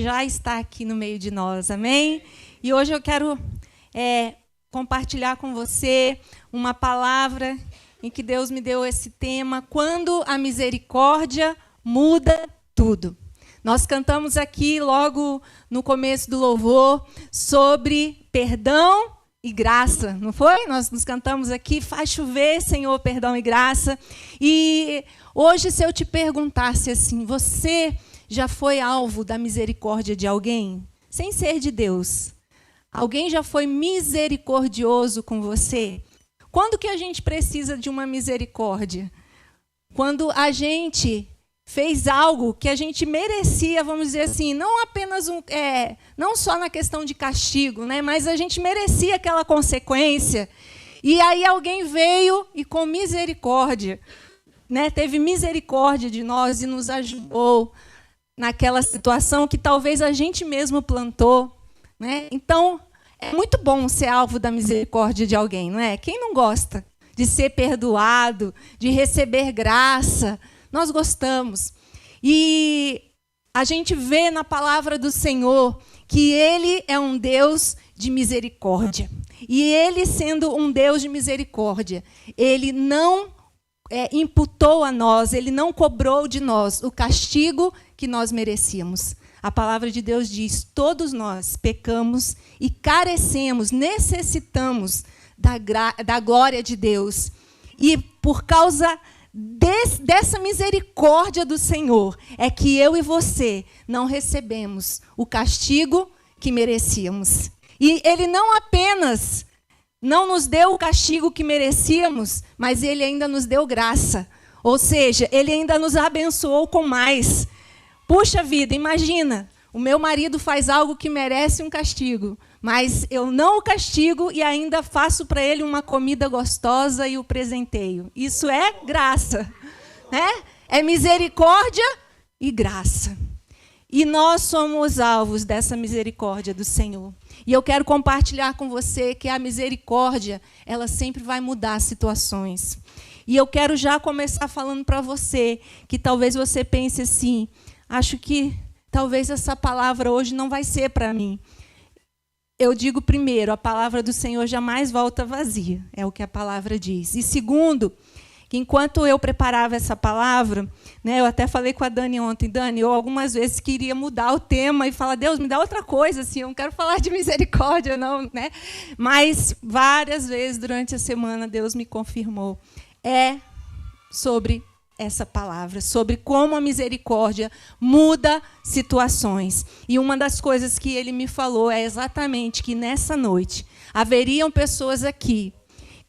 já está aqui no meio de nós, amém? E hoje eu quero compartilhar com você uma palavra em que Deus me deu esse tema, quando a misericórdia muda tudo. Nós cantamos aqui logo no começo do louvor sobre perdão e graça, não foi? Nós nos cantamos aqui, faz chover, Senhor, perdão e graça. E hoje, se eu te perguntasse assim, você já foi alvo da misericórdia de alguém? Sem ser de Deus. Alguém já foi misericordioso com você? Quando que a gente precisa de uma misericórdia? Quando a gente fez algo que a gente merecia, vamos dizer assim, não apenas não só na questão de castigo, né, mas a gente merecia aquela consequência. E aí alguém veio e com misericórdia, né, teve misericórdia de nós e nos ajudou naquela situação que talvez a gente mesmo plantou, né? Então, é muito bom ser alvo da misericórdia de alguém, não é? Quem não gosta de ser perdoado, de receber graça? Nós gostamos. E a gente vê na palavra do Senhor que Ele é um Deus de misericórdia. E Ele, sendo um Deus de misericórdia, Ele não imputou a nós, Ele não cobrou de nós o castigo que nós merecíamos. A palavra de Deus diz, todos nós pecamos e carecemos, necessitamos da glória de Deus. E por causa dessa misericórdia do Senhor, é que eu e você não recebemos o castigo que merecíamos. E Ele não apenas não nos deu o castigo que merecíamos, mas Ele ainda nos deu graça. Ou seja, Ele ainda nos abençoou com mais. Puxa vida, imagina, o meu marido faz algo que merece um castigo, mas eu não o castigo e ainda faço para ele uma comida gostosa e o presenteio. Isso é graça, né? É misericórdia e graça. E nós somos alvos dessa misericórdia do Senhor. E eu quero compartilhar com você que a misericórdia, ela sempre vai mudar situações. E eu quero já começar falando para você, que talvez você pense assim, acho que talvez essa palavra hoje não vai ser para mim. Eu digo primeiro, a palavra do Senhor jamais volta vazia, é o que a palavra diz. E segundo, que enquanto eu preparava essa palavra, né, eu até falei com a Dani ontem, Dani, eu algumas vezes queria mudar o tema e falar, Deus, me dá outra coisa, assim, eu não quero falar de misericórdia, não, né? Mas várias vezes durante a semana Deus me confirmou. É sobre essa palavra, sobre como a misericórdia muda situações. E uma das coisas que ele me falou é exatamente que nessa noite haveriam pessoas aqui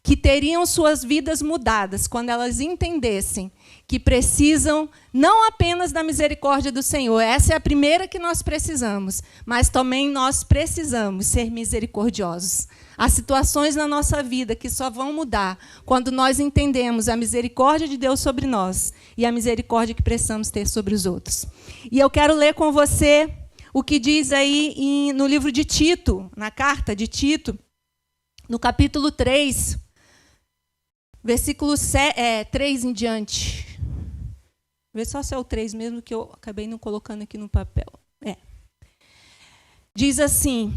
que teriam suas vidas mudadas quando elas entendessem que precisam não apenas da misericórdia do Senhor, essa é a primeira que nós precisamos, mas também nós precisamos ser misericordiosos. Há situações na nossa vida que só vão mudar quando nós entendemos a misericórdia de Deus sobre nós e a misericórdia que precisamos ter sobre os outros. E eu quero ler com você o que diz aí no livro de Tito, na carta de Tito, no capítulo 3, versículo 3 em diante. Vê só se é o 3 mesmo, que eu acabei não colocando aqui no papel. Diz assim,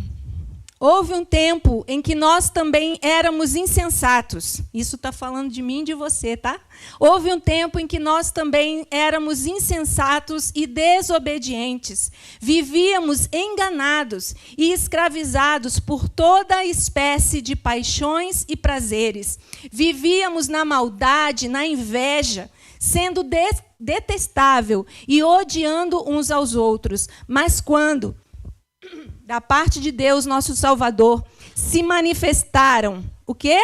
houve um tempo em que nós também éramos insensatos. Isso está falando de mim e de você, tá? Houve um tempo em que nós também éramos insensatos e desobedientes. Vivíamos enganados e escravizados por toda espécie de paixões e prazeres. Vivíamos na maldade, na inveja, sendo detestável e odiando uns aos outros. Mas quando da parte de Deus, nosso Salvador, se manifestaram o quê?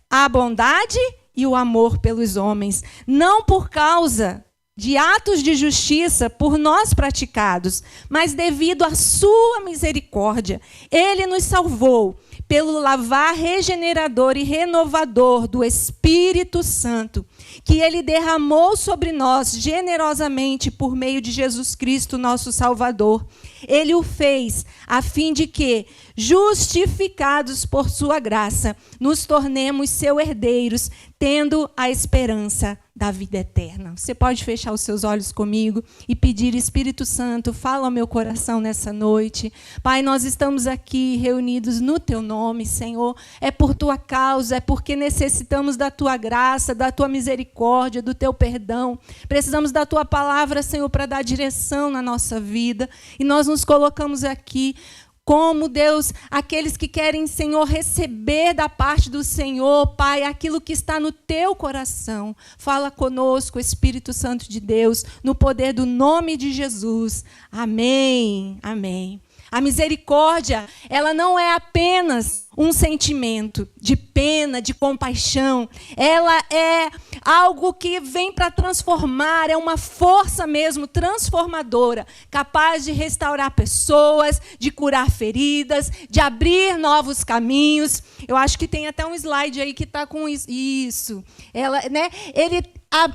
A bondade e o amor pelos homens, não por causa de atos de justiça por nós praticados, mas devido à sua misericórdia. Ele nos salvou pelo lavar regenerador e renovador do Espírito Santo, que Ele derramou sobre nós generosamente por meio de Jesus Cristo, nosso Salvador. Ele o fez a fim de que, justificados por sua graça, nos tornemos seus herdeiros, tendo a esperança da vida eterna. Você pode fechar os seus olhos comigo e pedir: Espírito Santo, fala ao meu coração nessa noite. Pai, nós estamos aqui reunidos no Teu nome, Senhor. É por Tua causa, é porque necessitamos da Tua graça, da Tua misericórdia, do Teu perdão. Precisamos da Tua palavra, Senhor, para dar direção na nossa vida. E nós nos colocamos aqui como, Deus, aqueles que querem, Senhor, receber da parte do Senhor, Pai, aquilo que está no Teu coração. Fala conosco, Espírito Santo de Deus, no poder do nome de Jesus. Amém. Amém. A misericórdia, ela não é apenas um sentimento de pena, de compaixão. Ela é algo que vem para transformar, é uma força mesmo transformadora, capaz de restaurar pessoas, de curar feridas, de abrir novos caminhos. Eu acho que tem até um slide aí que está com isso. Ela, né?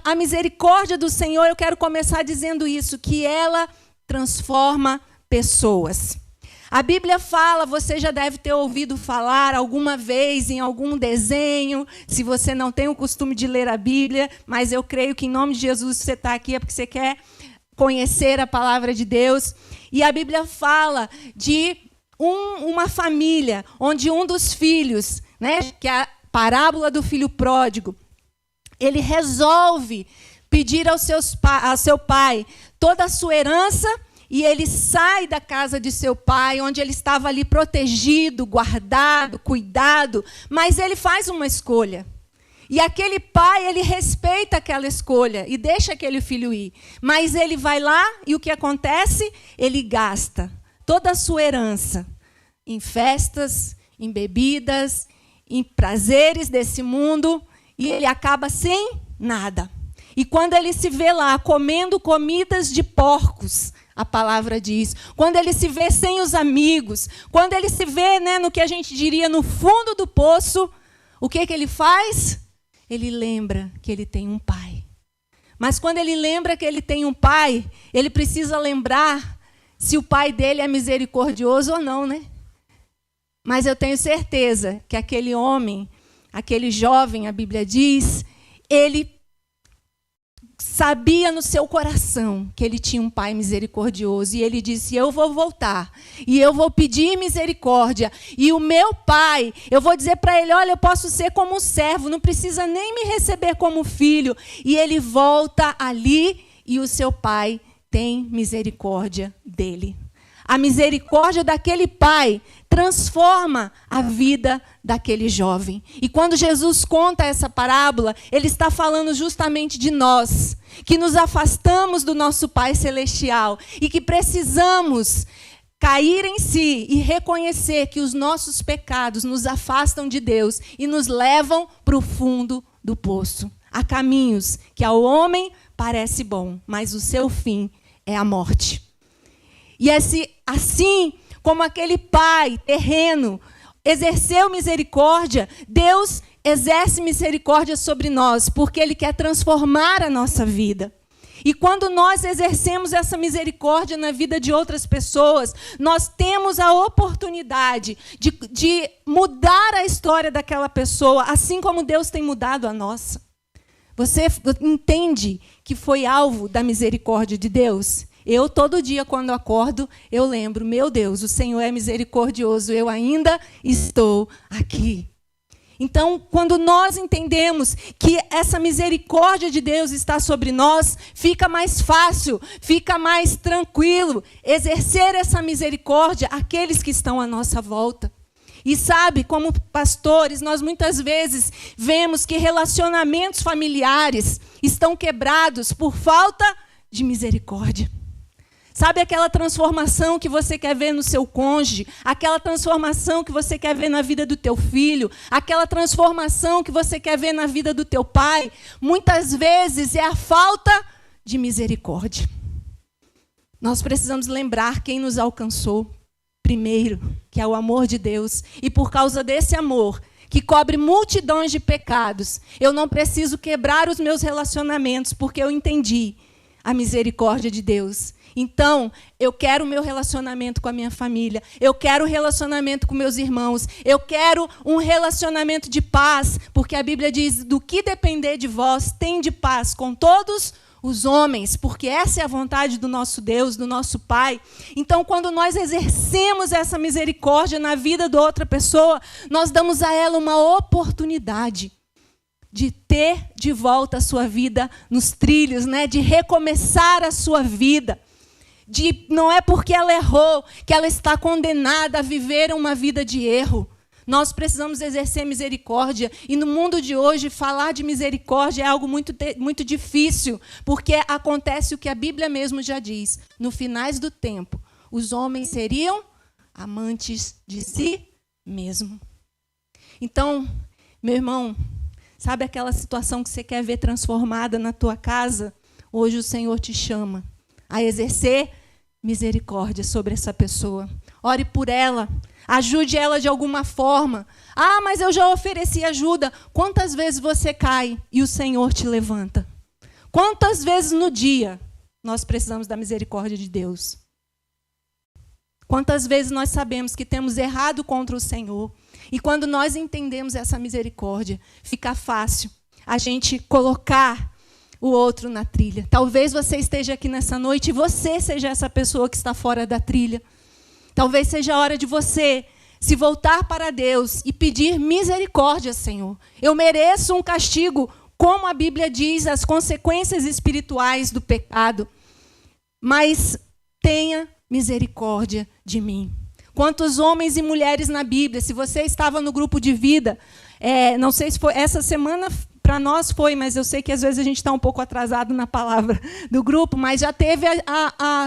A misericórdia do Senhor, eu quero começar dizendo isso, que ela transforma pessoas. A Bíblia fala, você já deve ter ouvido falar alguma vez em algum desenho, se você não tem o costume de ler a Bíblia, mas eu creio que em nome de Jesus você está aqui é porque você quer conhecer a palavra de Deus. E a Bíblia fala de uma família onde um dos filhos, né, que é a parábola do filho pródigo, ele resolve pedir ao seu pai toda a sua herança. E ele sai da casa de seu pai, onde ele estava ali protegido, guardado, cuidado, mas ele faz uma escolha. E aquele pai, ele respeita aquela escolha e deixa aquele filho ir. Mas ele vai lá e o que acontece? Ele gasta toda a sua herança em festas, em bebidas, em prazeres desse mundo, e ele acaba sem nada. E quando ele se vê lá comendo comidas de porcos, a palavra diz, quando ele se vê sem os amigos, quando ele se vê, né, no que a gente diria no fundo do poço, o que ele faz? Ele lembra que ele tem um pai. Mas quando ele lembra que ele tem um pai, ele precisa lembrar se o pai dele é misericordioso ou não, né? Mas eu tenho certeza que aquele homem, aquele jovem, a Bíblia diz, ele sabia no seu coração que ele tinha um pai misericordioso. E ele disse, eu vou voltar. E eu vou pedir misericórdia. E o meu pai, eu vou dizer para ele, olha, eu posso ser como um servo. Não precisa nem me receber como filho. E ele volta ali e o seu pai tem misericórdia dele. A misericórdia daquele pai transforma a vida daquele jovem. E quando Jesus conta essa parábola, ele está falando justamente de nós, que nos afastamos do nosso Pai Celestial e que precisamos cair em si e reconhecer que os nossos pecados nos afastam de Deus e nos levam para o fundo do poço. Há caminhos que ao homem parece bom, mas o seu fim é a morte. E assim como aquele pai terreno exerceu misericórdia, Deus exerce misericórdia sobre nós, porque Ele quer transformar a nossa vida. E quando nós exercemos essa misericórdia na vida de outras pessoas, nós temos a oportunidade de mudar a história daquela pessoa, assim como Deus tem mudado a nossa. Você entende que foi alvo da misericórdia de Deus? Eu, todo dia, quando acordo, eu lembro, meu Deus, o Senhor é misericordioso, eu ainda estou aqui. Então, quando nós entendemos que essa misericórdia de Deus está sobre nós, fica mais fácil, fica mais tranquilo exercer essa misericórdia àqueles que estão à nossa volta. E sabe, como pastores, nós muitas vezes vemos que relacionamentos familiares estão quebrados por falta de misericórdia. Sabe aquela transformação que você quer ver no seu cônjuge, aquela transformação que você quer ver na vida do teu filho, aquela transformação que você quer ver na vida do teu pai? Muitas vezes é a falta de misericórdia. Nós precisamos lembrar quem nos alcançou primeiro, que é o amor de Deus. E por causa desse amor, que cobre multidões de pecados, eu não preciso quebrar os meus relacionamentos, porque eu entendi a misericórdia de Deus. Então, eu quero o meu relacionamento com a minha família, eu quero o relacionamento com meus irmãos, eu quero um relacionamento de paz, porque a Bíblia diz, do que depender de vós, tende paz com todos os homens, porque essa é a vontade do nosso Deus, do nosso Pai. Então, quando nós exercemos essa misericórdia na vida de outra pessoa, nós damos a ela uma oportunidade de ter de volta a sua vida nos trilhos, né? De recomeçar a sua vida. Não é porque ela errou que ela está condenada a viver uma vida de erro. Nós precisamos exercer misericórdia. E no mundo de hoje, falar de misericórdia é algo muito difícil, porque acontece o que a Bíblia mesmo já diz. No finais do tempo, os homens seriam amantes de si mesmo. Então, meu irmão, sabe aquela situação que você quer ver transformada na tua casa? Hoje o Senhor te chama a exercer misericórdia sobre essa pessoa. Ore por ela, ajude ela de alguma forma. Ah, mas eu já ofereci ajuda. Quantas vezes você cai e o Senhor te levanta? Quantas vezes no dia nós precisamos da misericórdia de Deus? Quantas vezes nós sabemos que temos errado contra o Senhor? E quando nós entendemos essa misericórdia, fica fácil a gente colocar o outro na trilha. Talvez você esteja aqui nessa noite e você seja essa pessoa que está fora da trilha. Talvez seja a hora de você se voltar para Deus e pedir misericórdia, Senhor. Eu mereço um castigo, como a Bíblia diz, as consequências espirituais do pecado. Mas tenha misericórdia de mim. Quantos homens e mulheres na Bíblia, se você estava no grupo de vida, não sei se foi essa semana, para nós foi, mas eu sei que às vezes a gente está um pouco atrasado na palavra do grupo, mas já teve,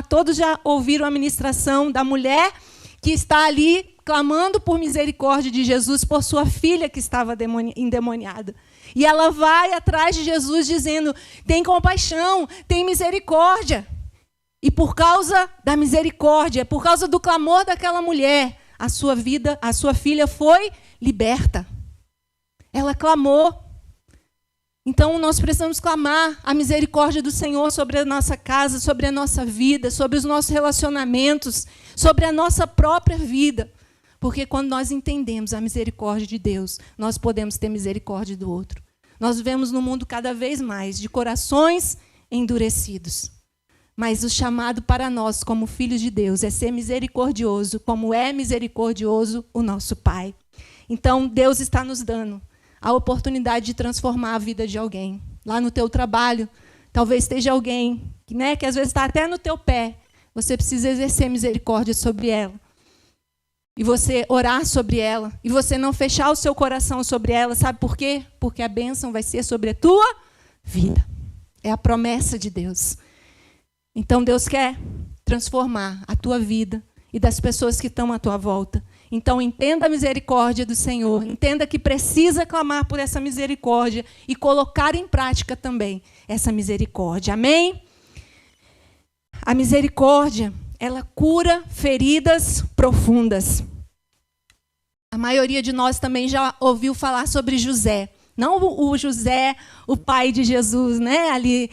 todos já ouviram a ministração da mulher que está ali clamando por misericórdia de Jesus por sua filha que estava endemoniada. E ela vai atrás de Jesus dizendo, tem compaixão, tem misericórdia. E por causa da misericórdia, por causa do clamor daquela mulher, a sua filha foi liberta. Ela clamou. Então nós precisamos clamar a misericórdia do Senhor sobre a nossa casa, sobre a nossa vida, sobre os nossos relacionamentos, sobre a nossa própria vida. Porque quando nós entendemos a misericórdia de Deus, nós podemos ter misericórdia do outro. Nós vivemos num mundo cada vez mais de corações endurecidos. Mas o chamado para nós, como filhos de Deus, é ser misericordioso, como é misericordioso o nosso Pai. Então, Deus está nos dando a oportunidade de transformar a vida de alguém. Lá no teu trabalho, talvez esteja alguém que às vezes está até no teu pé. Você precisa exercer misericórdia sobre ela. E você orar sobre ela. E você não fechar o seu coração sobre ela. Sabe por quê? Porque a bênção vai ser sobre a tua vida. É a promessa de Deus. Então, Deus quer transformar a tua vida e das pessoas que estão à tua volta. Então, entenda a misericórdia do Senhor. Entenda que precisa clamar por essa misericórdia e colocar em prática também essa misericórdia. Amém? A misericórdia, ela cura feridas profundas. A maioria de nós também já ouviu falar sobre José. Não o José, o pai de Jesus, né? Ali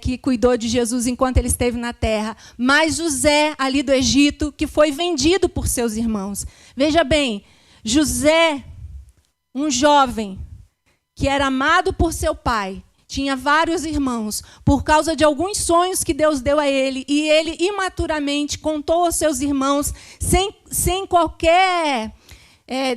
que cuidou de Jesus enquanto ele esteve na terra. Mas José, ali do Egito, que foi vendido por seus irmãos. Veja bem, José, um jovem que era amado por seu pai, tinha vários irmãos, por causa de alguns sonhos que Deus deu a ele, e ele imaturamente contou aos seus irmãos, sem qualquer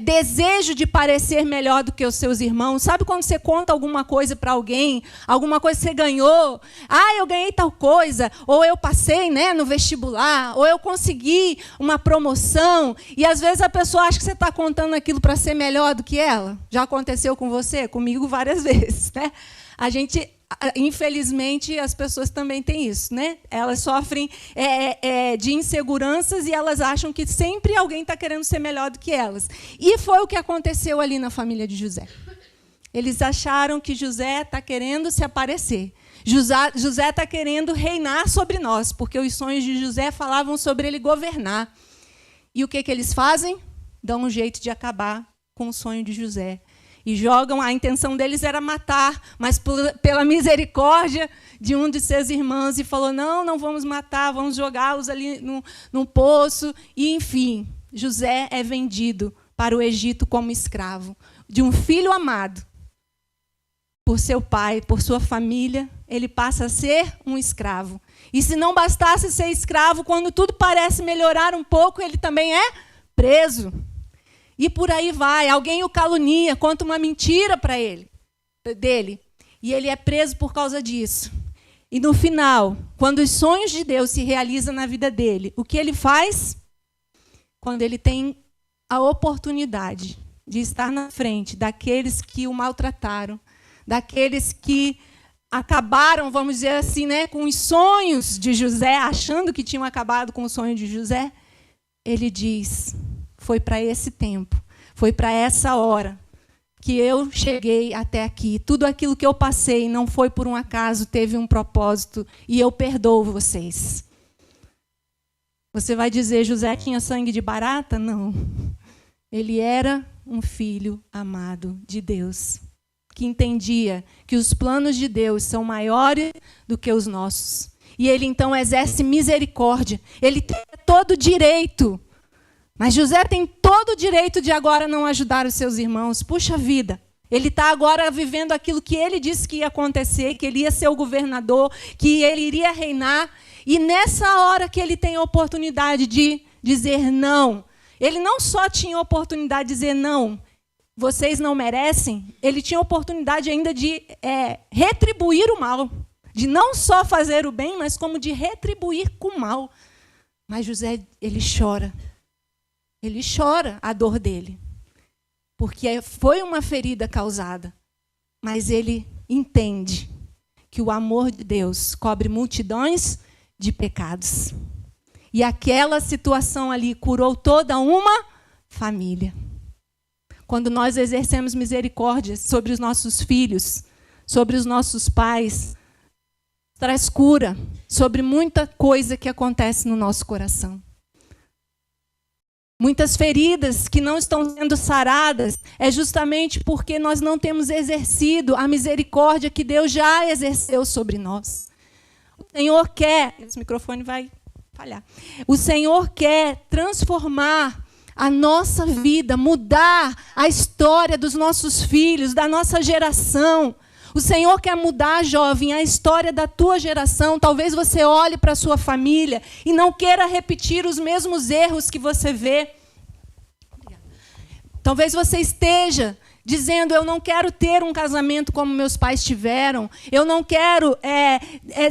desejo de parecer melhor do que os seus irmãos. Sabe quando você conta alguma coisa para alguém, alguma coisa que você ganhou? Ah, eu ganhei tal coisa, ou eu passei, no vestibular, ou eu consegui uma promoção, e às vezes a pessoa acha que você está contando aquilo para ser melhor do que ela. Já aconteceu com você? Comigo várias vezes, né? A gente, infelizmente, as pessoas também têm isso, né? Elas sofrem de inseguranças e elas acham que sempre alguém está querendo ser melhor do que elas. E foi o que aconteceu ali na família de José. Eles acharam que José está querendo se aparecer. José está querendo reinar sobre nós, porque os sonhos de José falavam sobre ele governar. E o que eles fazem? Dão um jeito de acabar com o sonho de José. e jogam, a intenção deles era matar, mas pela misericórdia de um de seus irmãos, e falou, não vamos matar, vamos jogá-los ali num poço. E, enfim, José é vendido para o Egito como escravo. De um filho amado por seu pai, por sua família, ele passa a ser um escravo. E se não bastasse ser escravo, quando tudo parece melhorar um pouco, ele também é preso. E por aí vai. Alguém o calunia, conta uma mentira para ele, dele. E ele é preso por causa disso. E no final, quando os sonhos de Deus se realizam na vida dele, o que ele faz? Quando ele tem a oportunidade de estar na frente daqueles que o maltrataram, daqueles que acabaram, vamos dizer assim, né, com os sonhos de José, achando que tinham acabado com o sonho de José, ele diz, foi para esse tempo, foi para essa hora que eu cheguei até aqui. Tudo aquilo que eu passei não foi por um acaso, teve um propósito, e eu perdoo vocês. Você vai dizer, José tinha sangue de barata? Não. Ele era um filho amado de Deus, que entendia que os planos de Deus são maiores do que os nossos. E ele, então, exerce misericórdia. Ele tem todo o direito. Mas José tem todo o direito de agora não ajudar os seus irmãos. Puxa vida, ele está agora vivendo aquilo que ele disse que ia acontecer, que ele ia ser o governador, que ele iria reinar. E nessa hora que ele tem a oportunidade de dizer não, ele não só tinha a oportunidade de dizer não, vocês não merecem, ele tinha a oportunidade ainda de retribuir o mal. De não só fazer o bem, mas como de retribuir com o mal. Mas José, ele chora. Ele chora a dor dele. Porque foi uma ferida causada. Mas ele entende que o amor de Deus cobre multidões de pecados. E aquela situação ali curou toda uma família. Quando nós exercemos misericórdia sobre os nossos filhos, sobre os nossos pais, traz cura sobre muita coisa que acontece no nosso coração. Muitas feridas que não estão sendo saradas é justamente porque nós não temos exercido a misericórdia que Deus já exerceu sobre nós. O Senhor quer... Esse microfone vai falhar. O Senhor quer transformar a nossa vida, mudar a história dos nossos filhos, da nossa geração. O Senhor quer mudar, jovem, a história da tua geração. Talvez você olhe para a sua família e não queira repetir os mesmos erros que você vê. Talvez você esteja dizendo, eu não quero ter um casamento como meus pais tiveram, eu não quero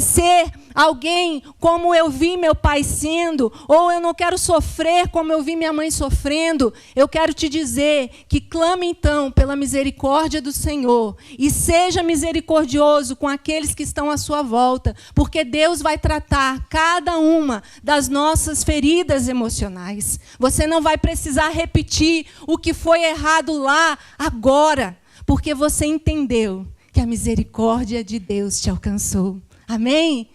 ser alguém como eu vi meu pai sendo, ou eu não quero sofrer como eu vi minha mãe sofrendo. Eu quero te dizer que clame então pela misericórdia do Senhor e seja misericordioso com aqueles que estão à sua volta, porque Deus vai tratar cada uma das nossas feridas emocionais. Você não vai precisar repetir o que foi errado lá agora, porque você entendeu que a misericórdia de Deus te alcançou. Amém?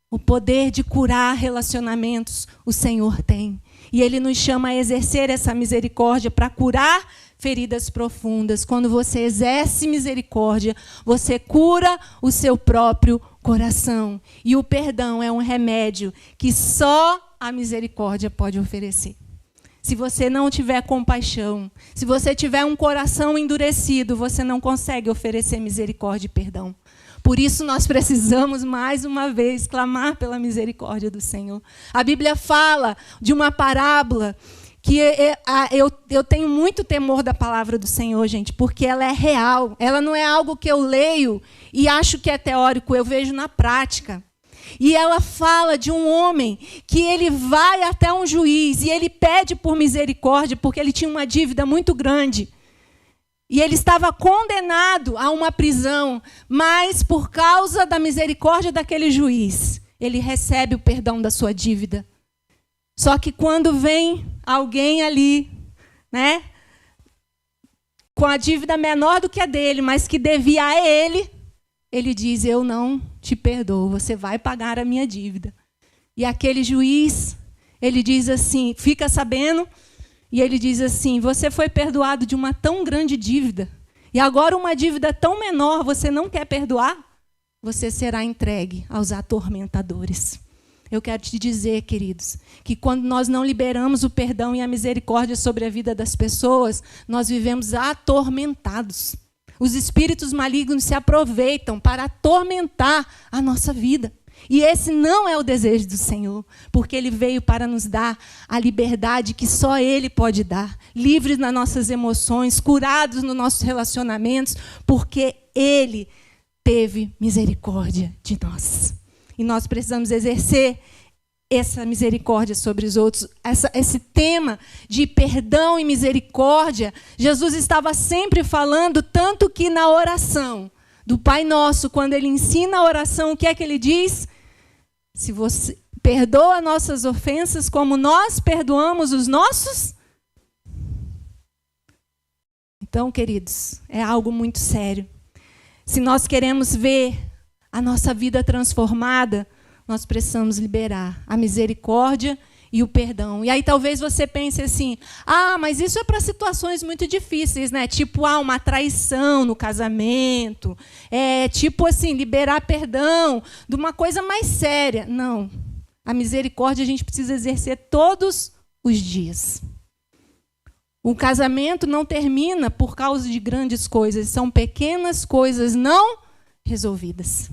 O poder de curar relacionamentos o Senhor tem. E Ele nos chama a exercer essa misericórdia para curar feridas profundas. Quando você exerce misericórdia, você cura o seu próprio coração. E o perdão é um remédio que só a misericórdia pode oferecer. Se você não tiver compaixão, se você tiver um coração endurecido, você não consegue oferecer misericórdia e perdão. Por isso nós precisamos, mais uma vez, clamar pela misericórdia do Senhor. A Bíblia fala de uma parábola que eu tenho muito temor da palavra do Senhor, gente, porque ela é real. Ela não é algo que eu leio e acho que é teórico, eu vejo na prática. E ela fala de um homem que ele vai até um juiz e ele pede por misericórdia porque ele tinha uma dívida muito grande. E ele estava condenado a uma prisão, mas por causa da misericórdia daquele juiz, ele recebe o perdão da sua dívida. Só que quando vem alguém ali, né, com a dívida menor do que a dele, mas que devia a ele, ele diz, eu não te perdoo, você vai pagar a minha dívida. E aquele juiz, ele diz assim, fica sabendo, e ele diz assim, você foi perdoado de uma tão grande dívida. e agora uma dívida tão menor você não quer perdoar, você será entregue aos atormentadores. Eu quero te dizer, queridos, que quando nós não liberamos o perdão e a misericórdia sobre a vida das pessoas, nós vivemos atormentados. Os espíritos malignos se aproveitam para atormentar a nossa vida. E esse não é o desejo do Senhor, porque Ele veio para nos dar a liberdade que só Ele pode dar, livres nas nossas emoções, curados nos nossos relacionamentos, porque Ele teve misericórdia de nós. E nós precisamos exercer essa misericórdia sobre os outros. Esse tema de perdão e misericórdia, Jesus estava sempre falando, tanto que na oração do Pai Nosso, quando Ele ensina a oração, o que é que Ele diz? Se você perdoa nossas ofensas como nós perdoamos os nossos. Então, queridos, é algo muito sério. Se nós queremos ver a nossa vida transformada, nós precisamos liberar a misericórdia e o perdão. E aí talvez você pense assim, mas isso é para situações muito difíceis, né? Tipo, uma traição no casamento, tipo assim, liberar perdão de uma coisa mais séria. Não, a misericórdia a gente precisa exercer todos os dias. O casamento não termina por causa de grandes coisas, são pequenas coisas não resolvidas.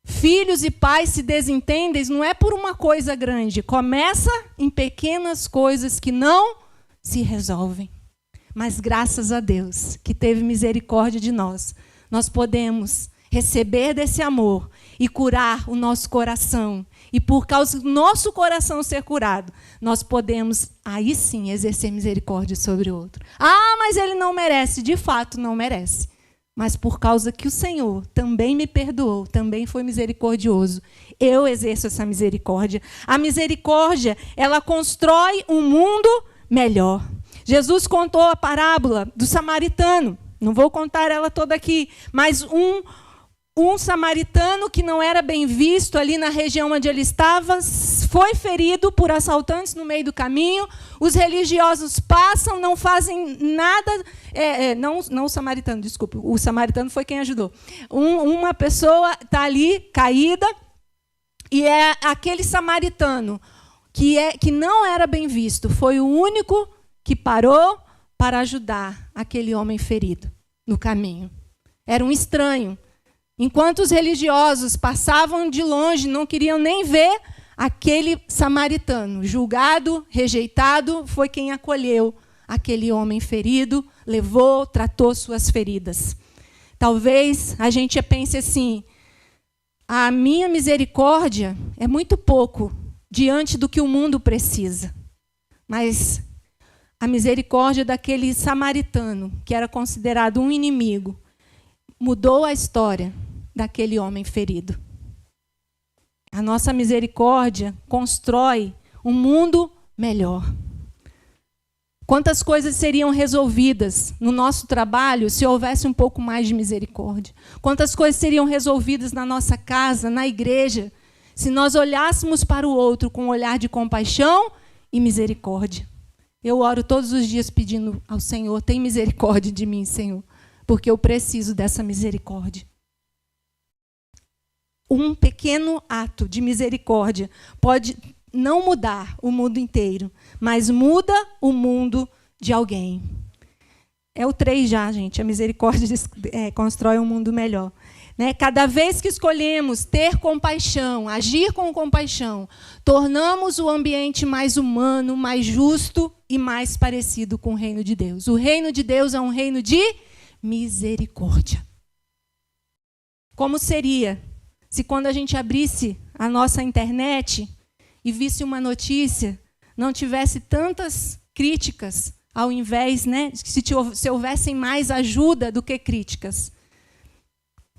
Filhos e pais se desentendem, não é por uma coisa grande, começa em pequenas coisas que não se resolvem. Mas graças a Deus, que teve misericórdia de nós, nós podemos receber desse amor e curar o nosso coração. E por causa do nosso coração ser curado, nós podemos, aí sim, exercer misericórdia sobre o outro. Mas ele não merece. De fato, não merece. Mas por causa que o Senhor também me perdoou, também foi misericordioso, eu exerço essa misericórdia. A misericórdia, ela constrói um mundo melhor. Jesus contou a parábola do samaritano. Não vou contar ela toda aqui, mas um samaritano que não era bem visto ali na região onde ele estava, foi ferido por assaltantes no meio do caminho. Os religiosos passam, não fazem nada. Não o samaritano, desculpa. O samaritano foi quem ajudou. Uma pessoa está ali, caída, e é aquele samaritano que não era bem visto. Foi o único que parou para ajudar aquele homem ferido no caminho. Era um estranho. Enquanto os religiosos passavam de longe, não queriam nem ver, aquele samaritano, julgado, rejeitado, foi quem acolheu aquele homem ferido, levou, tratou suas feridas. Talvez a gente pense assim, a minha misericórdia é muito pouco diante do que o mundo precisa. Mas a misericórdia daquele samaritano, que era considerado um inimigo, mudou a história daquele homem ferido. A nossa misericórdia constrói um mundo melhor. Quantas coisas seriam resolvidas no nosso trabalho se houvesse um pouco mais de misericórdia? Quantas coisas seriam resolvidas na nossa casa, na igreja, se nós olhássemos para o outro com um olhar de compaixão e misericórdia? Eu oro todos os dias pedindo ao Senhor, tem misericórdia de mim, Senhor, porque eu preciso dessa misericórdia. Um pequeno ato de misericórdia pode não mudar o mundo inteiro, mas muda o mundo de alguém. É o 3 já, gente. A misericórdia constrói um mundo melhor. Né? Cada vez que escolhemos ter compaixão, agir com compaixão, tornamos o ambiente mais humano, mais justo e mais parecido com o reino de Deus. O reino de Deus é um reino de misericórdia. Como seria se quando a gente abrisse a nossa internet e visse uma notícia, não tivesse tantas críticas, ao invés, né, se houvessem mais ajuda do que críticas?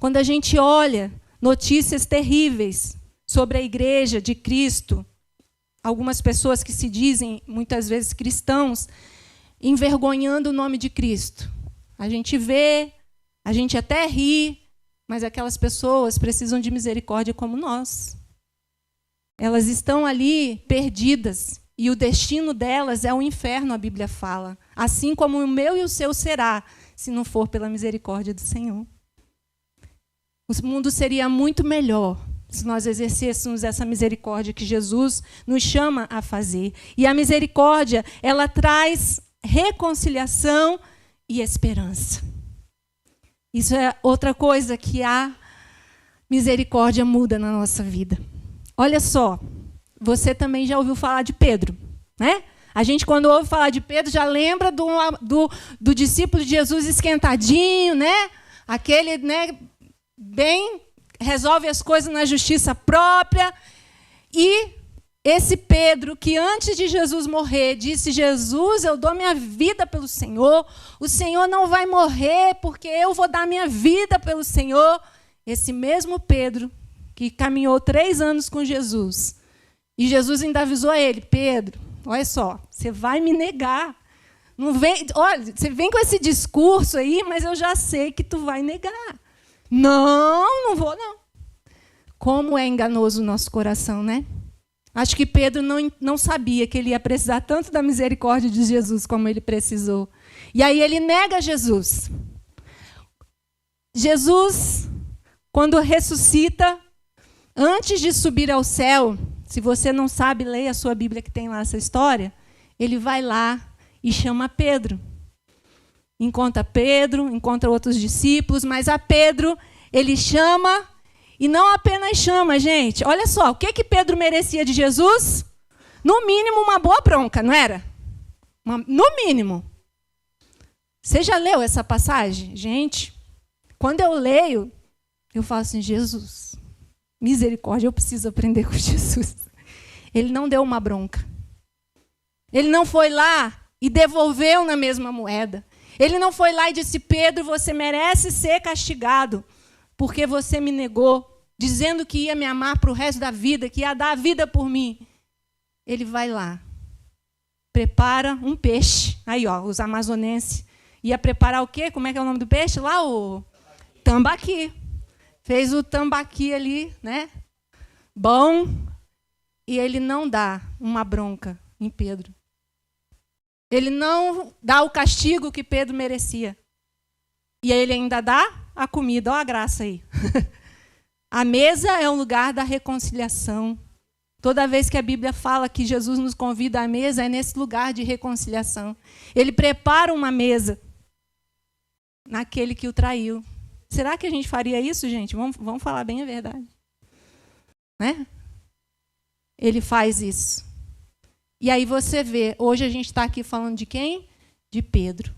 Quando a gente olha notícias terríveis sobre a igreja de Cristo, algumas pessoas que se dizem, muitas vezes, cristãos, envergonhando o nome de Cristo. A gente vê, a gente até ri, mas aquelas pessoas precisam de misericórdia como nós. Elas estão ali perdidas e o destino delas é o inferno, a Bíblia fala. Assim como o meu e o seu será, se não for pela misericórdia do Senhor. O mundo seria muito melhor se nós exercêssemos essa misericórdia que Jesus nos chama a fazer. E a misericórdia, ela traz reconciliação e esperança. Isso é outra coisa que a misericórdia muda na nossa vida. Olha só, você também já ouviu falar de Pedro, né? A gente, quando ouve falar de Pedro, já lembra do discípulo de Jesus esquentadinho, né? Aquele, né, bem, resolve as coisas na justiça própria. E esse Pedro, que antes de Jesus morrer, disse: Jesus, eu dou minha vida pelo Senhor, o Senhor não vai morrer, porque eu vou dar minha vida pelo Senhor. Esse mesmo Pedro, que caminhou 3 anos com Jesus, e Jesus ainda avisou a ele: Pedro, olha só, você vai me negar. Não vem, olha, você vem com esse discurso aí, mas eu já sei que tu vai negar. Não, não vou, não. Como é enganoso o nosso coração, né? Acho que Pedro não sabia que ele ia precisar tanto da misericórdia de Jesus como ele precisou. E aí ele nega Jesus. Jesus, quando ressuscita, antes de subir ao céu, se você não sabe, leia a sua Bíblia que tem lá essa história, ele vai lá e chama Pedro. Encontra outros discípulos, mas a Pedro ele chama, e não apenas chama, gente. Olha só, o que Pedro merecia de Jesus? No mínimo, uma boa bronca, não era? No mínimo. Você já leu essa passagem? Gente, quando eu leio, eu falo assim: Jesus, misericórdia, eu preciso aprender com Jesus. Ele não deu uma bronca. Ele não foi lá e devolveu na mesma moeda. Ele não foi lá e disse: Pedro, você merece ser castigado, porque você me negou, dizendo que ia me amar para o resto da vida, que ia dar a vida por mim. Ele vai lá, prepara um peixe. Aí, ó, os amazonenses. Ia preparar o quê? Como é que é o nome do peixe? Lá, o tambaqui. Fez o tambaqui ali, né? Bom. E ele não dá uma bronca em Pedro. Ele não dá o castigo que Pedro merecia. E ele ainda dá a comida. Olha a graça aí. A mesa é um lugar da reconciliação. Toda vez que a Bíblia fala que Jesus nos convida à mesa, é nesse lugar de reconciliação. Ele prepara uma mesa naquele que o traiu. Será que a gente faria isso, gente? Vamos falar bem a verdade. Né? Ele faz isso. E aí você vê, hoje a gente está aqui falando de quem? De Pedro.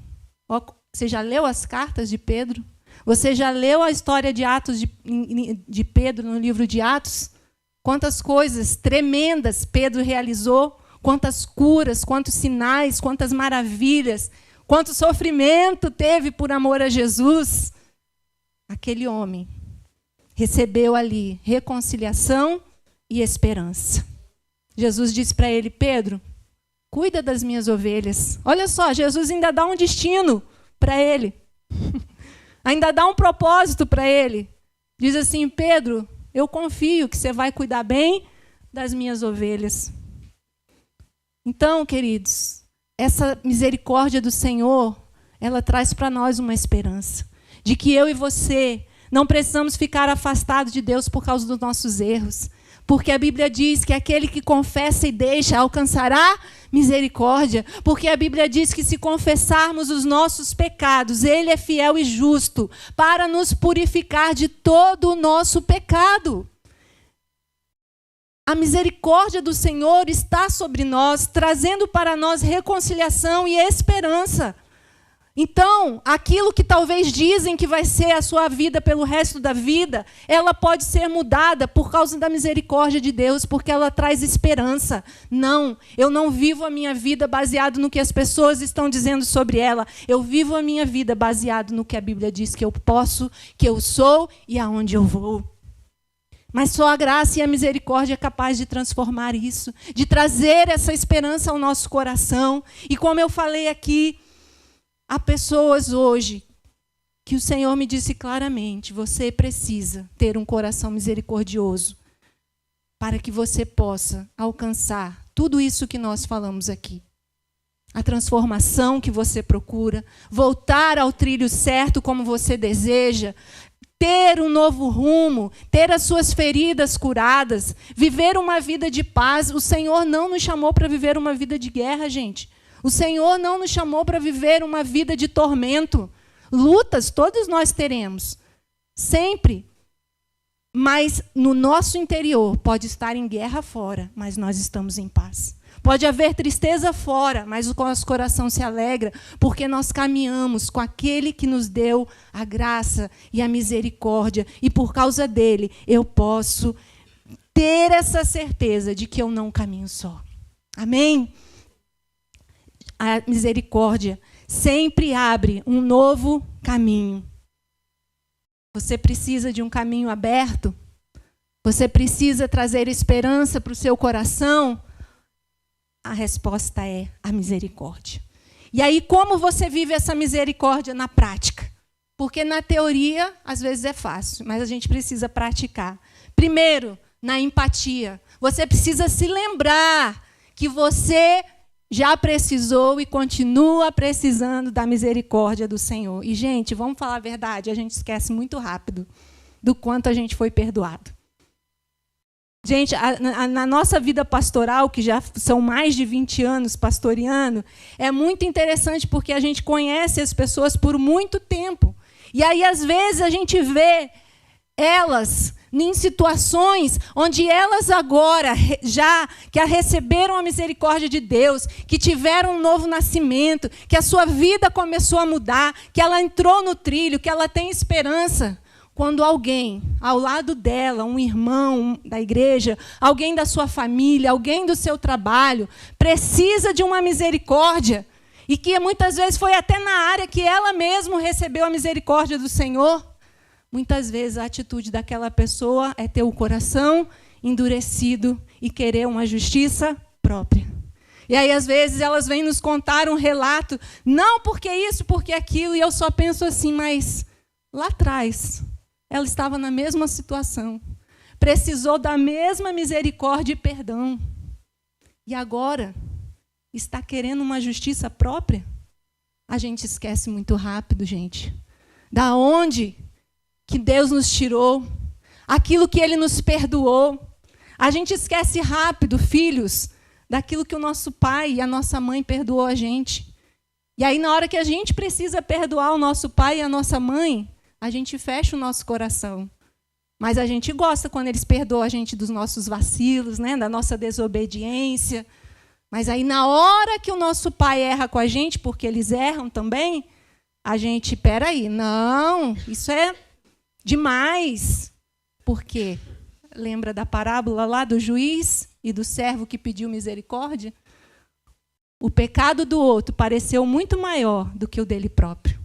Você já leu as cartas de Pedro? Você já leu a história de Atos de Pedro no livro de Atos? Quantas coisas tremendas Pedro realizou, quantas curas, quantos sinais, quantas maravilhas, quanto sofrimento teve por amor a Jesus. Aquele homem recebeu ali reconciliação e esperança. Jesus disse para ele: Pedro, cuida das minhas ovelhas. Olha só, Jesus ainda dá um destino para ele. Ainda dá um propósito para ele. Diz assim: Pedro, eu confio que você vai cuidar bem das minhas ovelhas. Então, queridos, essa misericórdia do Senhor, ela traz para nós uma esperança de que eu e você não precisamos ficar afastados de Deus por causa dos nossos erros. Porque a Bíblia diz que aquele que confessa e deixa alcançará misericórdia. Porque a Bíblia diz que se confessarmos os nossos pecados, Ele é fiel e justo para nos purificar de todo o nosso pecado. A misericórdia do Senhor está sobre nós, trazendo para nós reconciliação e esperança. Então, aquilo que talvez dizem que vai ser a sua vida pelo resto da vida, ela pode ser mudada por causa da misericórdia de Deus, porque ela traz esperança. Não, eu não vivo a minha vida baseado no que as pessoas estão dizendo sobre ela. Eu vivo a minha vida baseado no que a Bíblia diz que eu posso, que eu sou e aonde eu vou. Mas só a graça e a misericórdia é capaz de transformar isso, de trazer essa esperança ao nosso coração. E como eu falei aqui, há pessoas hoje que o Senhor me disse claramente: você precisa ter um coração misericordioso para que você possa alcançar tudo isso que nós falamos aqui. A transformação que você procura, voltar ao trilho certo como você deseja, ter um novo rumo, ter as suas feridas curadas, viver uma vida de paz. O Senhor não nos chamou para viver uma vida de guerra, gente. O Senhor não nos chamou para viver uma vida de tormento. Lutas todos nós teremos, sempre. Mas no nosso interior pode estar em guerra fora, mas nós estamos em paz. Pode haver tristeza fora, mas o nosso coração se alegra, porque nós caminhamos com aquele que nos deu a graça e a misericórdia, e por causa dele eu posso ter essa certeza de que eu não caminho só. Amém? A misericórdia sempre abre um novo caminho. Você precisa de um caminho aberto? Você precisa trazer esperança para o seu coração? A resposta é a misericórdia. E aí, como você vive essa misericórdia na prática? Porque na teoria, às vezes é fácil, mas a gente precisa praticar. Primeiro, na empatia. Você precisa se lembrar que você já precisou e continua precisando da misericórdia do Senhor. E, gente, vamos falar a verdade, a gente esquece muito rápido do quanto a gente foi perdoado. Gente, na nossa vida pastoral, que já são mais de 20 anos pastoreando, é muito interessante porque a gente conhece as pessoas por muito tempo. E aí, às vezes, a gente vê elas em situações onde elas agora, já que receberam a misericórdia de Deus, que tiveram um novo nascimento, que a sua vida começou a mudar, que ela entrou no trilho, que ela tem esperança. Quando alguém ao lado dela, um irmão da igreja, alguém da sua família, alguém do seu trabalho, precisa de uma misericórdia, e que muitas vezes foi até na área que ela mesma recebeu a misericórdia do Senhor, muitas vezes a atitude daquela pessoa é ter o coração endurecido e querer uma justiça própria. E aí, às vezes, elas vêm nos contar um relato, não porque isso, porque aquilo, e eu só penso assim, mas lá atrás ela estava na mesma situação, precisou da mesma misericórdia e perdão. E agora está querendo uma justiça própria? A gente esquece muito rápido, gente. Da onde que Deus nos tirou, aquilo que Ele nos perdoou. A gente esquece rápido, filhos, daquilo que o nosso pai e a nossa mãe perdoou a gente. E aí, na hora que a gente precisa perdoar o nosso pai e a nossa mãe, a gente fecha o nosso coração. Mas a gente gosta quando eles perdoam a gente dos nossos vacilos, né? Da nossa desobediência. Mas aí, na hora que o nosso pai erra com a gente, porque eles erram também, a gente, peraí, não, isso é demais. Por quê? Lembra da parábola lá do juiz e do servo que pediu misericórdia? O pecado do outro pareceu muito maior do que o dele próprio.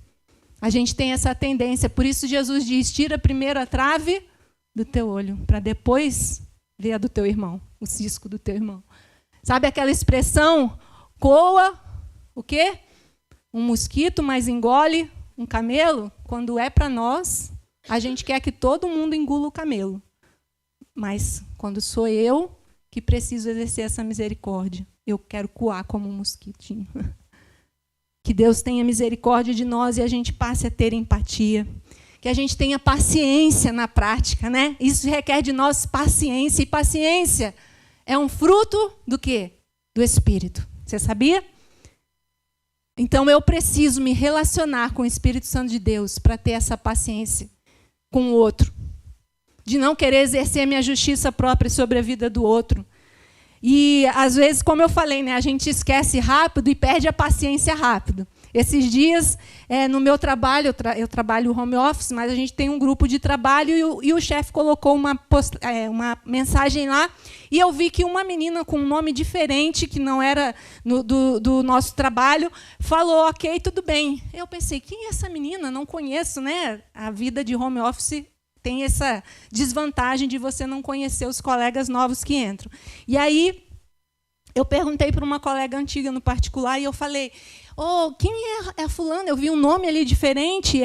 A gente tem essa tendência, por isso Jesus diz, tira primeiro a trave do teu olho, para depois ver a do teu irmão, o cisco do teu irmão. Sabe aquela expressão, coa, o quê? Um mosquito, mas engole um camelo? Quando é para nós, a gente quer que todo mundo engula o camelo. Mas quando sou eu que preciso exercer essa misericórdia, eu quero coar como um mosquitinho. Que Deus tenha misericórdia de nós e a gente passe a ter empatia. Que a gente tenha paciência na prática, né? Isso requer de nós paciência. E paciência é um fruto do quê? Do Espírito. Você sabia? Então eu preciso me relacionar com o Espírito Santo de Deus para ter essa paciência com o outro. De não querer exercer a minha justiça própria sobre a vida do outro. E, às vezes, como eu falei, né, a gente esquece rápido e perde a paciência rápido. Esses dias, no meu trabalho, eu trabalho home office, mas a gente tem um grupo de trabalho e o chefe colocou uma mensagem lá e eu vi que uma menina com um nome diferente, que não era do nosso trabalho, falou, ok, tudo bem. Eu pensei, quem é essa menina? Não conheço, né? A vida de home office tem essa desvantagem de você não conhecer os colegas novos que entram. E aí, eu perguntei para uma colega antiga no particular e eu falei, quem é a fulana? Eu vi um nome ali diferente,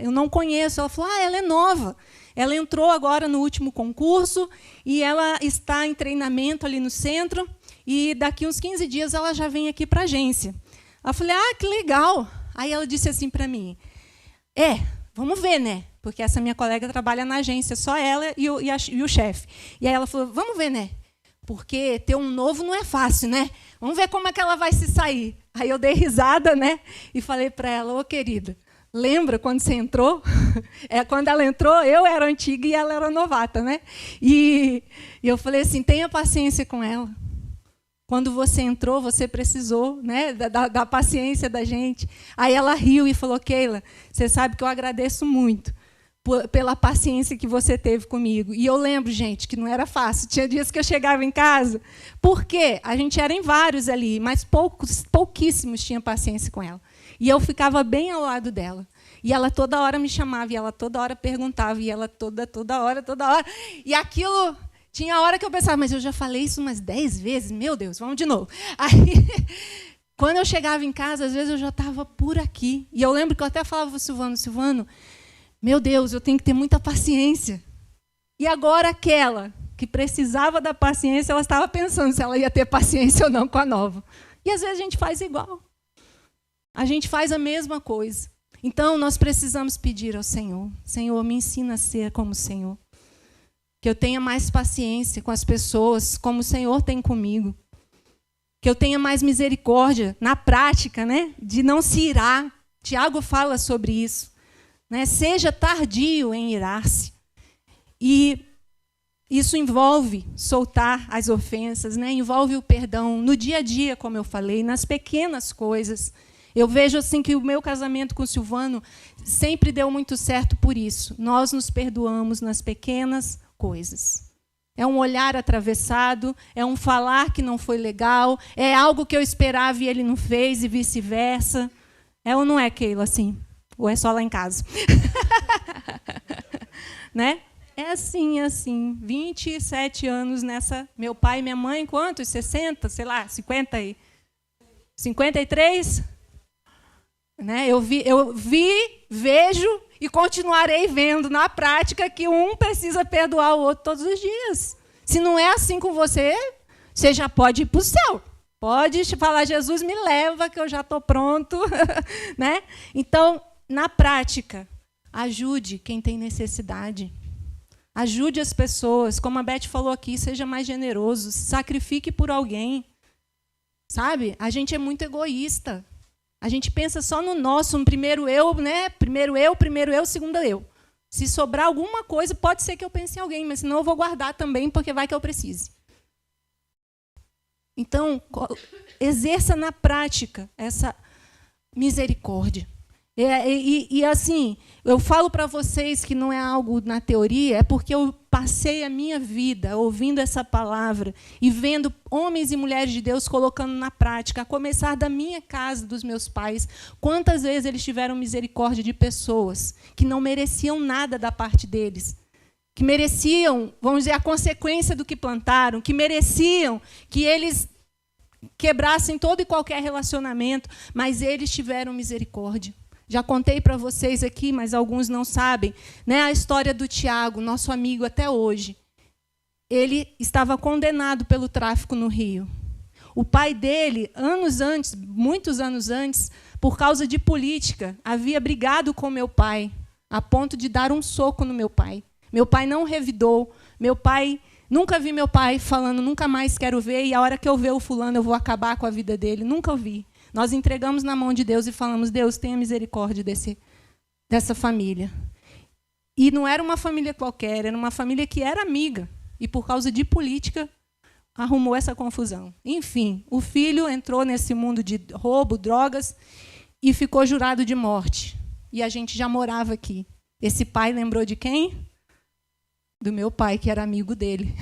eu não conheço. Ela falou, ela é nova. Ela entrou agora no último concurso e ela está em treinamento ali no centro. e daqui uns 15 dias ela já vem aqui para a agência. Eu falei, que legal. Aí ela disse assim para mim, vamos ver, né? Porque essa minha colega trabalha na agência, só ela e o chefe. E aí ela falou, vamos ver, né? Porque ter um novo não é fácil, né? Vamos ver como é que ela vai se sair. Aí eu dei risada, né? E falei para ela, querida, lembra quando você entrou? Quando ela entrou, eu era antiga e ela era novata, né? E eu falei assim, tenha paciência com ela. Quando você entrou, você precisou, né, da paciência da gente. Aí ela riu e falou, Keila, você sabe que eu agradeço muito pela paciência que você teve comigo. E eu lembro, gente, que não era fácil. Tinha dias que eu chegava em casa, porque a gente era em vários ali, mas pouquíssimos tinham paciência com ela. E eu ficava bem ao lado dela. E ela toda hora me chamava, e ela toda hora perguntava, e ela toda hora. E aquilo... Tinha hora que eu pensava, mas eu já falei isso umas 10 vezes, meu Deus, vamos de novo. Aí, quando eu chegava em casa, às vezes eu já estava por aqui. E eu lembro que eu até falava para o Silvano, meu Deus, eu tenho que ter muita paciência. E agora aquela que precisava da paciência, ela estava pensando se ela ia ter paciência ou não com a nova. E às vezes a gente faz igual. A gente faz a mesma coisa. Então, nós precisamos pedir ao Senhor, Senhor, me ensina a ser como o Senhor. Que eu tenha mais paciência com as pessoas, como o Senhor tem comigo. Que eu tenha mais misericórdia na prática, né? De não se irar. Tiago fala sobre isso. Né? Seja tardio em irar-se. E isso envolve soltar as ofensas, né? Envolve o perdão no dia a dia, como eu falei, nas pequenas coisas. Eu vejo assim que o meu casamento com o Silvano sempre deu muito certo por isso. Nós nos perdoamos nas pequenas coisas. É um olhar atravessado, é um falar que não foi legal, é algo que eu esperava e ele não fez e vice-versa. É ou não é, Keila, assim? Ou é só lá em casa? Né? É assim, é assim. 27 anos nessa... Meu pai e minha mãe, quantos? 60? Sei lá, 50 e... 53? Né? Eu vi, vejo e continuarei vendo na prática que um precisa perdoar o outro todos os dias. Se não é assim com você, você já pode ir para o céu. Pode falar, Jesus, me leva, que eu já estou pronto. Né? Então, na prática, ajude quem tem necessidade. Ajude as pessoas. Como a Beth falou aqui, seja mais generoso. Se sacrifique por alguém. Sabe? A gente é muito egoísta. A gente pensa só no nosso, no primeiro eu, né? Primeiro eu, segundo eu. Se sobrar alguma coisa, pode ser que eu pense em alguém, mas senão eu vou guardar também, porque vai que eu precise. Então, exerça na prática essa misericórdia. E assim, eu falo para vocês que não é algo na teoria, é porque eu passei a minha vida ouvindo essa palavra e vendo homens e mulheres de Deus colocando na prática, a começar da minha casa, dos meus pais. Quantas vezes eles tiveram misericórdia de pessoas que não mereciam nada da parte deles, que mereciam, vamos dizer, a consequência do que plantaram, que mereciam que eles quebrassem todo e qualquer relacionamento, mas eles tiveram misericórdia. Já contei para vocês aqui, mas alguns não sabem, né, a história do Tiago, nosso amigo até hoje. Ele estava condenado pelo tráfico no Rio. O pai dele, anos antes, muitos anos antes, por causa de política, havia brigado com meu pai, a ponto de dar um soco no meu pai. Meu pai não revidou. Nunca vi meu pai falando, nunca mais quero ver, e a hora que eu ver o fulano, eu vou acabar com a vida dele. Nunca vi. Nós entregamos na mão de Deus e falamos, Deus, tenha misericórdia dessa família. E não era uma família qualquer, era uma família que era amiga. E, por causa de política, arrumou essa confusão. Enfim, o filho entrou nesse mundo de roubo, drogas, e ficou jurado de morte. E a gente já morava aqui. Esse pai lembrou de quem? Do meu pai, que era amigo dele.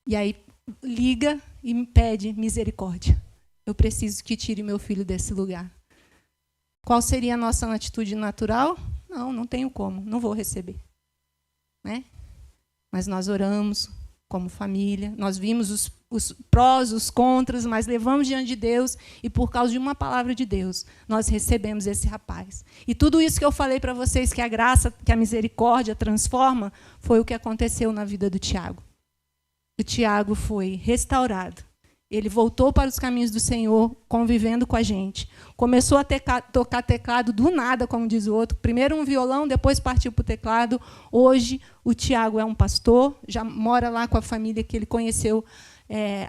E aí liga e me pede misericórdia. Eu preciso que tire meu filho desse lugar. Qual seria a nossa atitude natural? Não tenho como, não vou receber. Né? Mas nós oramos como família, nós vimos os prós, os contras, mas levamos diante de Deus e, por causa de uma palavra de Deus, nós recebemos esse rapaz. E tudo isso que eu falei para vocês, que a graça, que a misericórdia transforma, foi o que aconteceu na vida do Tiago. o Tiago foi restaurado. Ele voltou para os caminhos do Senhor, convivendo com a gente. Começou a tocar teclado do nada, como diz o outro. Primeiro um violão, depois partiu para o teclado. Hoje, o Tiago é um pastor, já mora lá com a família que ele conheceu.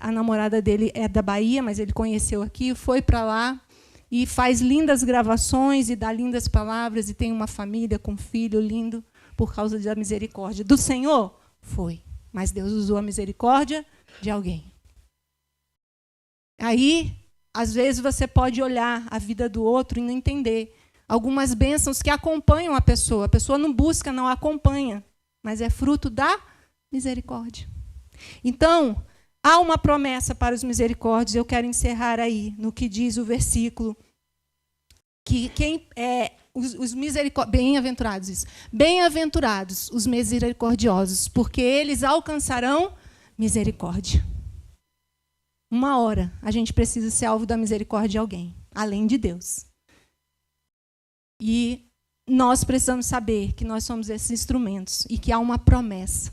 A namorada dele é da Bahia, mas ele conheceu aqui, foi para lá e faz lindas gravações e dá lindas palavras e tem uma família com um filho lindo por causa da misericórdia. Do Senhor? Foi. Mas Deus usou a misericórdia de alguém. Aí, às vezes, você pode olhar a vida do outro e não entender algumas bênçãos que acompanham a pessoa. A pessoa não busca, não acompanha, mas é fruto da misericórdia. Então, há uma promessa para os misericórdios. Eu quero encerrar aí no que diz o versículo. Que os misericordiosos, bem-aventurados isso. Bem-aventurados os misericordiosos, porque eles alcançarão misericórdia. Uma hora a gente precisa ser alvo da misericórdia de alguém, além de Deus. E nós precisamos saber que nós somos esses instrumentos e que há uma promessa,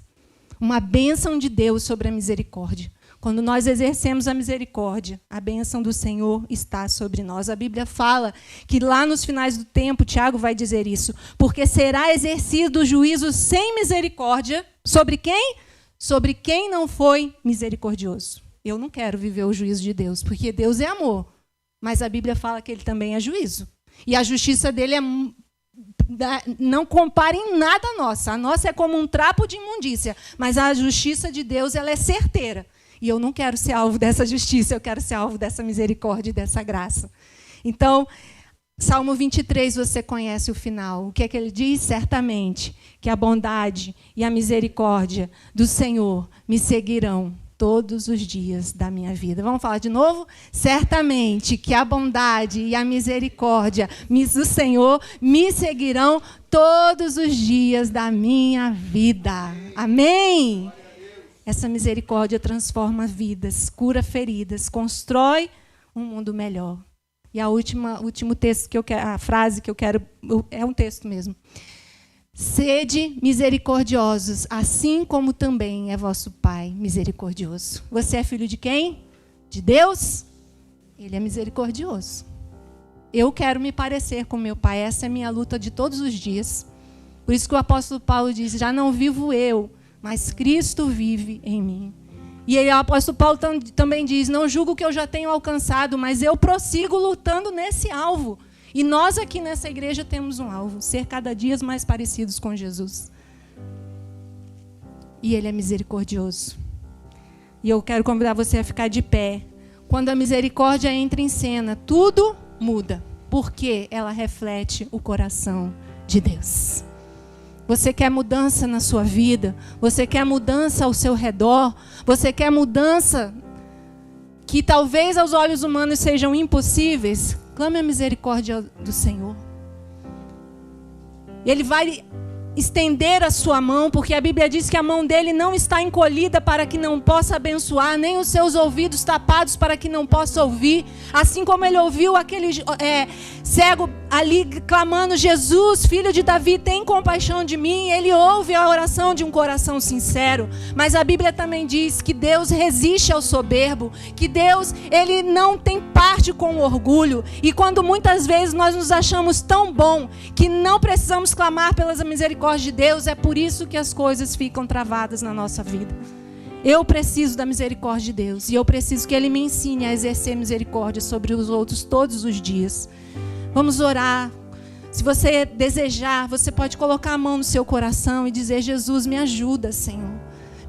uma bênção de Deus sobre a misericórdia. Quando nós exercemos a misericórdia, a bênção do Senhor está sobre nós. A Bíblia fala que lá nos finais do tempo, Tiago vai dizer isso, porque será exercido o juízo sem misericórdia sobre quem? Sobre quem não foi misericordioso. Eu não quero viver o juízo de Deus, porque Deus é amor. Mas a Bíblia fala que ele também é juízo. E a justiça dele não compara em nada a nossa. A nossa é como um trapo de imundícia. Mas a justiça de Deus ela é certeira. E eu não quero ser alvo dessa justiça, eu quero ser alvo dessa misericórdia e dessa graça. Então, Salmo 23, você conhece o final. O que é que ele diz? Certamente que a bondade e a misericórdia do Senhor me seguirão todos os dias da minha vida. Vamos falar de novo? Certamente que a bondade e a misericórdia do Senhor me seguirão todos os dias da minha vida. Amém? Essa misericórdia transforma vidas, cura feridas, constrói um mundo melhor. E último texto que eu quero, a frase que eu quero, é um texto mesmo. Sede misericordiosos, assim como também é vosso Pai misericordioso. Você é filho de quem? De Deus? Ele é misericordioso. Eu quero me parecer com meu Pai. Essa é a minha luta de todos os dias. Por isso que o apóstolo Paulo diz, já não vivo eu, mas Cristo vive em mim. E o apóstolo Paulo também diz, não julgo que eu já tenho alcançado, mas eu prossigo lutando nesse alvo. E nós aqui nessa igreja temos um alvo, ser cada dia mais parecidos com Jesus. E Ele é misericordioso. E eu quero convidar você a ficar de pé. Quando a misericórdia entra em cena, tudo muda, porque ela reflete o coração de Deus. Você quer mudança na sua vida? Você quer mudança ao seu redor? Você quer mudança que talvez aos olhos humanos sejam impossíveis? Clame a misericórdia do Senhor. Ele vai estender a sua mão, porque a Bíblia diz que a mão dele não está encolhida para que não possa abençoar, nem os seus ouvidos tapados para que não possa ouvir. Assim como ele ouviu aquele cego ali clamando, Jesus, filho de Davi, tem compaixão de mim. Ele ouve a oração de um coração sincero. Mas a Bíblia também diz que Deus resiste ao soberbo, que Deus, ele não tem parte com o orgulho. E quando muitas vezes nós nos achamos tão bom que não precisamos clamar pelas misericórdias de Deus, é por isso que as coisas ficam travadas na nossa vida. Eu preciso da misericórdia de Deus e eu preciso que Ele me ensine a exercer misericórdia sobre os outros todos os dias. Vamos orar. Se você desejar, você pode colocar a mão no seu coração e dizer, Jesus, me ajuda, Senhor.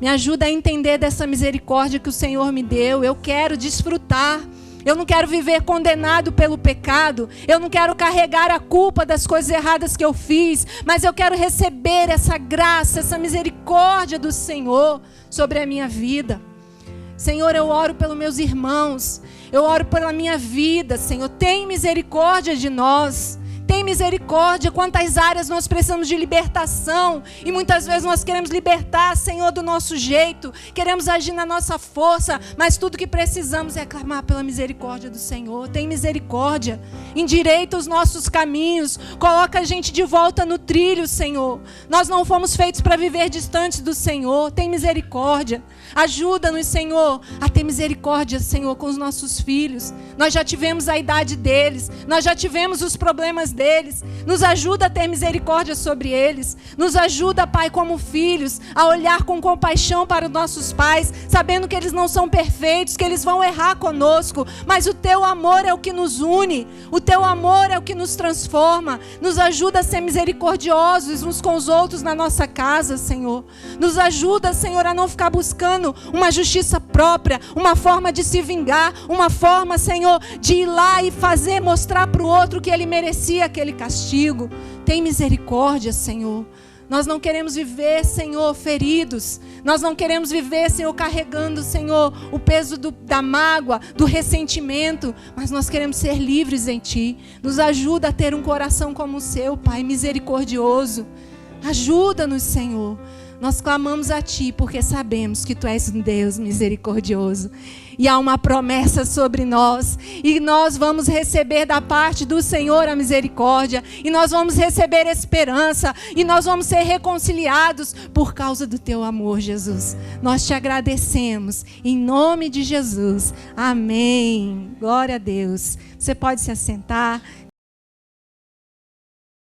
Me ajuda a entender dessa misericórdia que o Senhor me deu. Eu quero desfrutar. Eu não quero viver condenado pelo pecado. Eu não quero carregar a culpa das coisas erradas que eu fiz. Mas eu quero receber essa graça, essa misericórdia do Senhor sobre a minha vida. Senhor, eu oro pelos meus irmãos. Eu oro pela minha vida, Senhor. Tem misericórdia de nós. Tem Tem misericórdia. Quantas áreas nós precisamos de libertação. E muitas vezes nós queremos libertar, Senhor, do nosso jeito. Queremos agir na nossa força. Mas tudo que precisamos é clamar pela misericórdia do Senhor. Tem misericórdia. Endireita os nossos caminhos. Coloca a gente de volta no trilho, Senhor. Nós não fomos feitos para viver distantes do Senhor. Tem misericórdia. Ajuda-nos, Senhor, a ter misericórdia, Senhor, com os nossos filhos. Nós já tivemos a idade deles. Nós já tivemos os problemas deles. Nos ajuda a ter misericórdia sobre eles. Nos ajuda, Pai, como filhos, a olhar com compaixão para os nossos pais, sabendo que eles não são perfeitos, que eles vão errar conosco, mas o Teu amor é o que nos une. O Teu amor é o que nos transforma. Nos ajuda a ser misericordiosos uns com os outros na nossa casa, Senhor. Nos ajuda, Senhor, a não ficar buscando uma justiça própria, uma forma de se vingar, uma forma, Senhor, de ir lá e fazer, mostrar para o outro que ele merecia aquele castigo. Tem misericórdia, Senhor. Nós não queremos viver, Senhor, feridos. Nós não queremos viver, Senhor, carregando, Senhor, o peso da mágoa, do ressentimento. Mas nós queremos ser livres em Ti. Nos ajuda a ter um coração como o Seu, Pai, misericordioso. Ajuda-nos, Senhor. Nós clamamos a Ti porque sabemos que Tu és um Deus misericordioso. E há uma promessa sobre nós. E nós vamos receber da parte do Senhor a misericórdia. E nós vamos receber esperança. E nós vamos ser reconciliados por causa do Teu amor, Jesus. Nós Te agradecemos. Em nome de Jesus. Amém. Glória a Deus. Você pode se assentar.